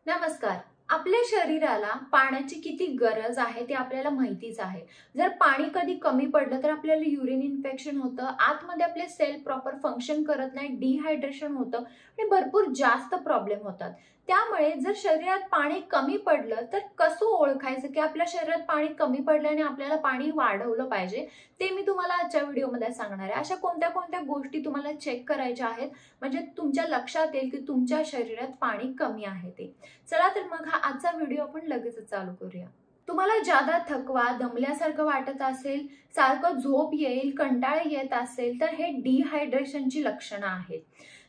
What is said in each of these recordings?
नमस्कार. आपल्या शरीराला पाण्याची किती गरज आहे ते आपल्याला माहितीच आहे. जर पाणी कधी कमी पडलं तर आपल्याला युरिन इन्फेक्शन होतं, आतमध्ये आपले सेल प्रॉपर फंक्शन करत नाही, डिहायड्रेशन होतं आणि भरपूर जास्त प्रॉब्लेम होतात. त्यामुळे जर शरीरात पाणी कमी पडलं तर कसं ओळखायचं की आपल्या शरीरात पाणी कमी पडलं आणि आपल्याला पाणी वाढवलं पाहिजे, ते मी तुम्हाला आजच्या व्हिडिओमध्ये सांगणार आहे. अशा कोणत्या कोणत्या गोष्टी तुम्हाला चेक करायच्या आहेत म्हणजे तुमच्या लक्षात येईल की तुमच्या शरीरात पाणी कमी आहे ते. चला तर मग हा आजचा व्हिडिओ आपण लगेच चालू करूया. तुम्हाला ज्यादा थकवा, दमल्यासारखं वाटत असेल, सारखं झोप येईल, कंटाळा येत असेल तर हे डिहायड्रेशनची लक्षणं आहेत.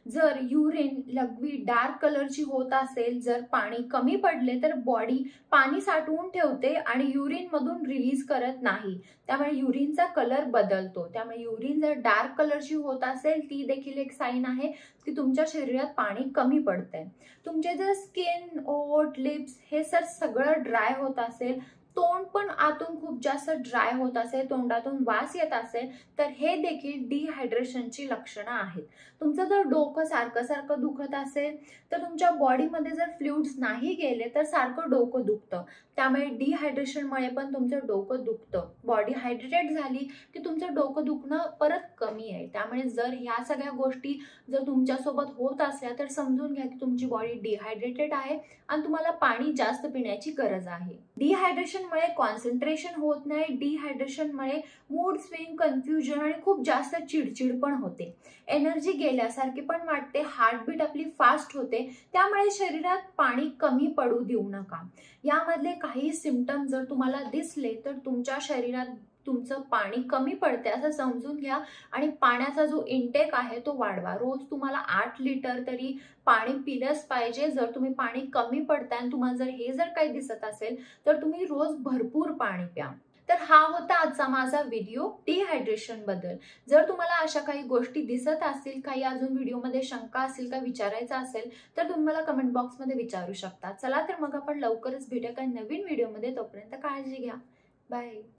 जर युरिन लघवी डार्क कलरची होत असेल, जर पाणी कमी पडले तर बॉडी पाणी साठवून ठेवते आणि युरिन मधून रिलीज करत नाही, त्यामुळे युरिनचा कलर बदलतो. त्यामुळे युरिन जर डार्क कलरची होत असेल ती देखील एक साईन आहे की तुमच्या शरीरात पाणी कमी पडतंय. तुमचे जर स्किन, ओठ, लिप्स हे सगळं ड्राय होत असेल, तोंड पण आतून खूप जास्त ड्राय होत असेल, तोंडातून वास येत असेल तर हे देखील डिहायड्रेशनची लक्षणं आहेत. तुमचं जर डोकं सारखं सारखं दुखत असेल तर तुमच्या बॉडीमध्ये जर फ्लुइड्स नाही गेले तर सारखं डोकं दुखतं. त्यामुळे डिहायड्रेशनमुळे पण तुमचं डोकं दुखतं. बॉडी हायड्रेटेड झाली की तुमचं डोकं दुखणं परत कमी आहे. त्यामुळे जर ह्या सगळ्या गोष्टी जर तुमच्यासोबत होत असल्या तर समजून घ्या की तुमची बॉडी डिहायड्रेटेड आहे आणि तुम्हाला पाणी जास्त पिण्याची गरज आहे. डिहायड्रेशनमुळे कॉन्सन्ट्रेशन होत नाही, डिहायड्रेशनमुळे मूड स्विंग, कन्फ्युजन आणि खूप जास्त चिडचिड पण होते. एनर्जी गेल्यासारखी पण वाटते, हार्टबीट आपली फास्ट होते. त्यामुळे शरीरात पाणी कमी पडू देऊ नका. यामधले काही सिम्पटम जर तुम्हाला दिसले तर तुमच्या शरीरात तुमचं पाणी कमी पडते असं समजून घ्या आणि पाण्याचा जो इनटेक आहे तो वाढवा. रोज तुम्हाला 8 लिटर तरी पाणी पिलंच पाहिजे. जर तुम्ही पाणी कमी पडताय आणि तुम्हाला जर हे काही दिसत असेल तर तुम्ही रोज भरपूर पाणी प्या. तर हा होता आजचा माझा व्हिडिओ डिहायड्रेशन बद्दल. जर तुम्हाला अशा काही गोष्टी दिसत असतील, काही अजून व्हिडिओमध्ये शंका असेल का विचारायचं असेल तर तुम्ही मला कमेंट बॉक्समध्ये विचारू शकता. चला तर मग आपण लवकरच भेटूया काही नवीन व्हिडिओमध्ये. तोपर्यंत काळजी घ्या. बाय.